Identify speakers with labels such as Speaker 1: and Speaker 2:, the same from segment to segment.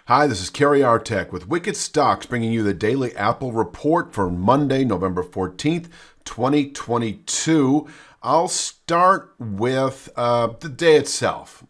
Speaker 1: Hi, this is Kerry Artek with Wicked Stocks, bringing you the daily Apple report for Monday, November 14th, 2022. I'll start with the day itself.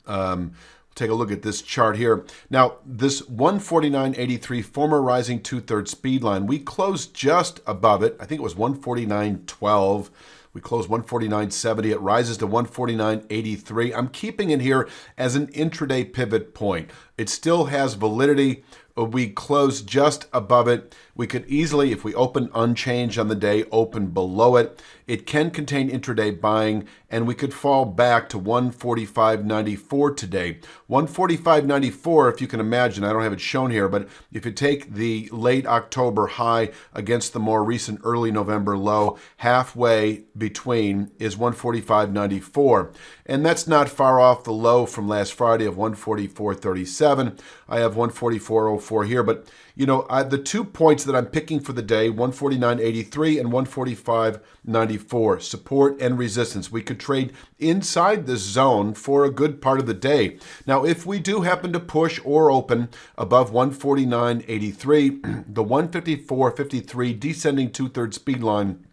Speaker 1: Take a look at this chart here. Now, this 149.83 former rising two-thirds speed line, we closed just above it. I think it was 149.12. We closed 149.70. It rises to 149.83. I'm keeping it here as an intraday pivot point. It still has validity. We closed just above it. We could easily, if we open unchanged on the day, open below it. It can contain intraday buying, and we could fall back to 145.94 today. 145.94, if you can imagine, I don't have it shown here, but if you take the late October high against the more recent early November low, halfway between is 145.94. And that's not far off the low from last Friday of 144.37. I have 144.04 here, but you know, the 2 points that I'm picking for the day, 149.83 and 145.94, support and resistance. We could trade inside this zone for a good part of the day. Now, if we do happen to push or open above 149.83, the 154.53 descending two-thirds speed line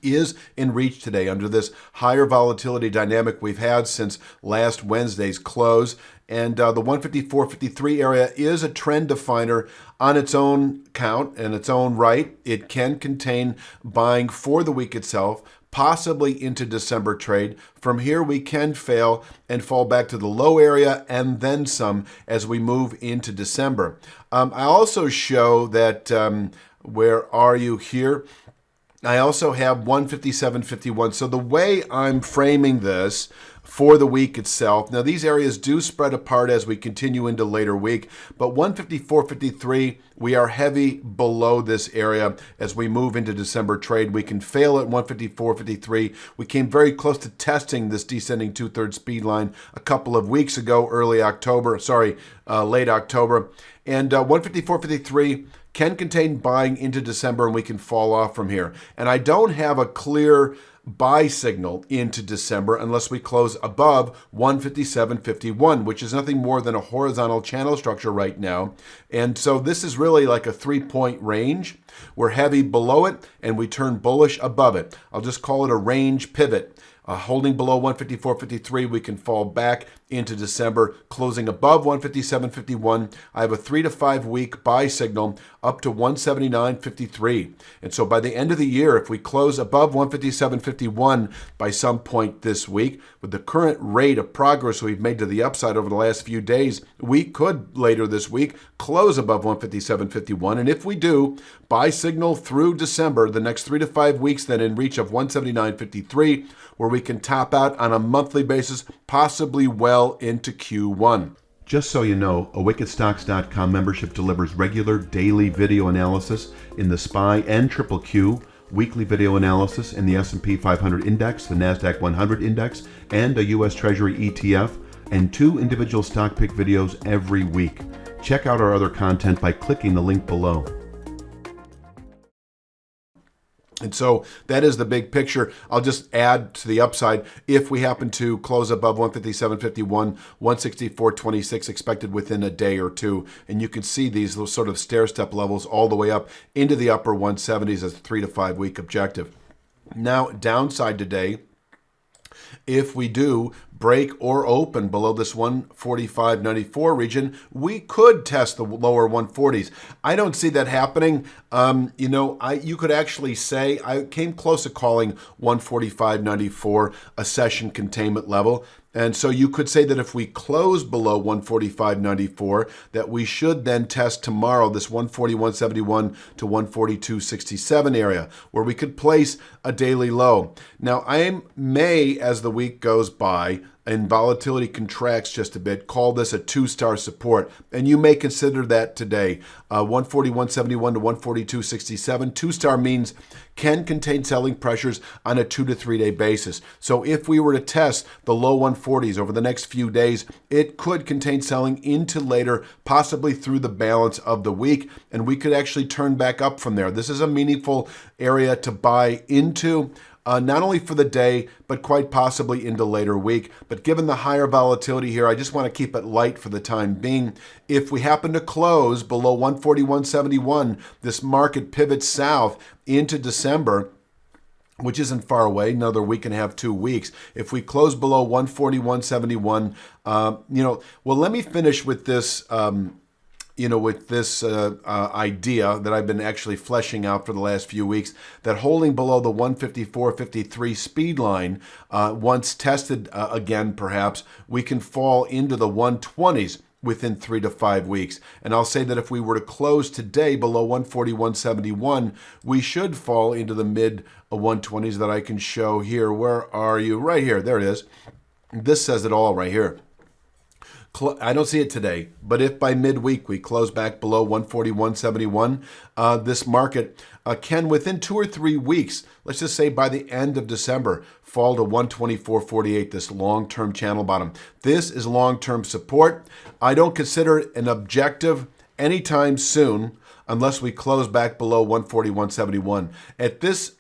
Speaker 1: is in reach today under this higher volatility dynamic we've had since last Wednesday's close. And the 154.53 area is a trend definer on its own count and its own right. It can contain buying for the week itself, possibly into December trade. From here, we can fail and fall back to the low area and then some as we move into December. I also show that, where are you here? I also have 157.51. So the way I'm framing this for the week itself, now these areas do spread apart as we continue into later week, but 154.53, we are heavy below this area as we move into December trade. We can fail at 154.53. We came very close to testing this descending two-thirds speed line a couple of weeks ago, late October. And 154.53 can contain buying into December, and we can fall off from here. And I don't have a clear buy signal into December unless we close above 157.51, which is nothing more than a horizontal channel structure right now. And so this is really like a 3-point range. We're heavy below it, and we turn bullish above it. I'll just call it a range pivot. Holding below 154.53, we can fall back into December, closing above 157.51. I have a 3 to 5 week buy signal up to 179.53. And so by the end of the year, if we close above 157.51 by some point this week, with the current rate of progress we've made to the upside over the last few days, we could later this week close above 157.51. And if we do, buy signal through December, the next 3 to 5 weeks, then in reach of 179.53, where we can top out on a monthly basis, possibly well into Q1. Just so you know, a wickedstocks.com membership delivers regular daily video analysis in the SPY and Triple Q, weekly video analysis in the S&P 500 index, the NASDAQ 100 index, and a U.S. Treasury ETF, and 2 individual stock pick videos every week. Check out our other content by clicking the link below. And so that is the big picture. I'll just add to the upside. If we happen to close above 157.51, 164.26 expected within a day or two. And you can see these sort of stair-step levels all the way up into the upper 170s as a 3 to 5 week objective. Now, downside today, if we do break or open below this 145.94 region, we could test the lower 140s. I don't see that happening. You could actually say I came close to calling 145.94 a session containment level. And so you could say that if we close below 145.94, that we should then test tomorrow this 141.71 to 142.67 area, where we could place a daily low. Now, I may, as the week goes by, and volatility contracts just a bit, call this a 2-star support. And you may consider that today. 141.71 to 142.67. 2-star means can contain selling pressures on a 2 to 3 day basis. So if we were to test the low 140s over the next few days, it could contain selling into later, possibly through the balance of the week, and we could actually turn back up from there. This is a meaningful area to buy into. not only for the day, but quite possibly into later week. But given the higher volatility here, I just want to keep it light for the time being. If we happen to close below 141.71, this market pivots south into December, which isn't far away, another week and a half, 2 weeks. If we close below 141.71, well, let me finish with this, idea that I've been actually fleshing out for the last few weeks, that holding below the 154.53 speed line, once tested again, perhaps, we can fall into the 120s within 3 to 5 weeks. And I'll say that if we were to close today below 141.71, we should fall into the mid 120s that I can show here. Where are you? Right here. There it is. This says it all right here. I don't see it today, but if by midweek we close back below 141.71, this market can, within 2 or 3 weeks, let's just say by the end of December, fall to 124.48, this long-term channel bottom. This is long-term support. I don't consider it an objective anytime soon unless we close back below 141.71. At this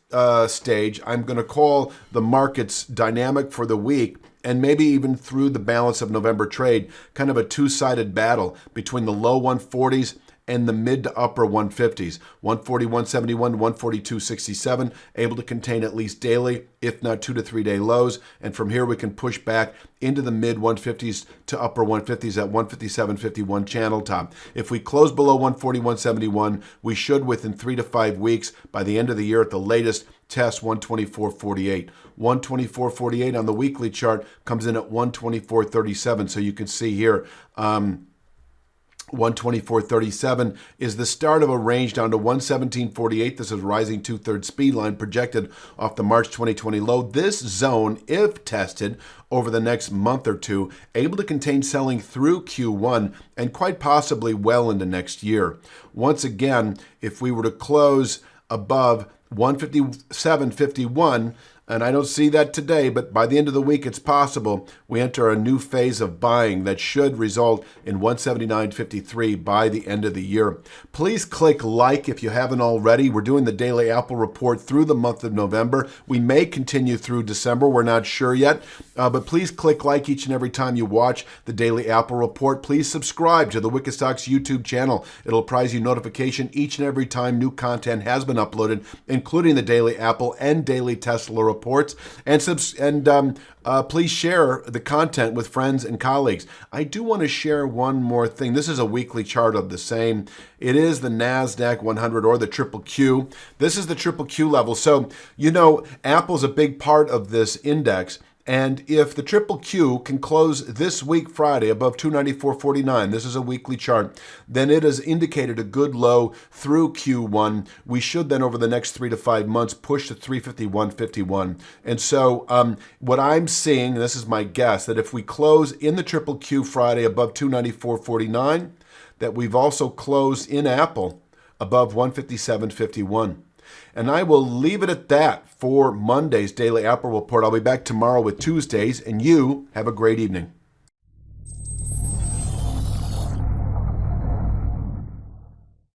Speaker 1: stage, I'm going to call the markets dynamic for the week, and maybe even through the balance of November trade, kind of a two-sided battle between the low 140s and the mid to upper 150s. 141.71, 142.67, able to contain at least daily, if not 2 to 3 day lows. And from here, we can push back into the mid 150s to upper 150s at 157.51 channel top. If we close below 141.71, we should, within 3 to 5 weeks, by the end of the year at the latest, test 124.48. 124.48 on the weekly chart comes in at 124.37. So you can see here, 124.37 is the start of a range down to 117.48. This is rising 2/3 speed line projected off the March 2020 low. This zone, if tested over the next month or two, able to contain selling through Q1 and quite possibly well into next year. Once again, if we were to close above 157.51, and I don't see that today, but by the end of the week, it's possible we enter a new phase of buying that should result in 179.53 by the end of the year. Please click like if you haven't already. We're doing the Daily Apple Report through the month of November. We may continue through December. We're not sure yet, but please click like each and every time you watch the Daily Apple Report. Please subscribe to the Wicked Stocks YouTube channel. It'll prize you notification each and every time new content has been uploaded, including the Daily Apple and Daily Tesla reports, and please share the content with friends and colleagues. I do want to share one more thing. This is a weekly chart of the same. It is the NASDAQ 100, or the triple Q. This is the triple Q level. So, Apple's a big part of this index. And if the triple Q can close this week, Friday, above 294.49, this is a weekly chart, then it has indicated a good low through Q1. We should then, over the next 3 to 5 months, push to 351.51. And so what I'm seeing, and this is my guess, that if we close in the triple Q Friday above 294.49, that we've also closed in Apple above 157.51. And I will leave it at that for Monday's Daily Apple Report. I'll be back tomorrow with Tuesdays, and you have a great evening.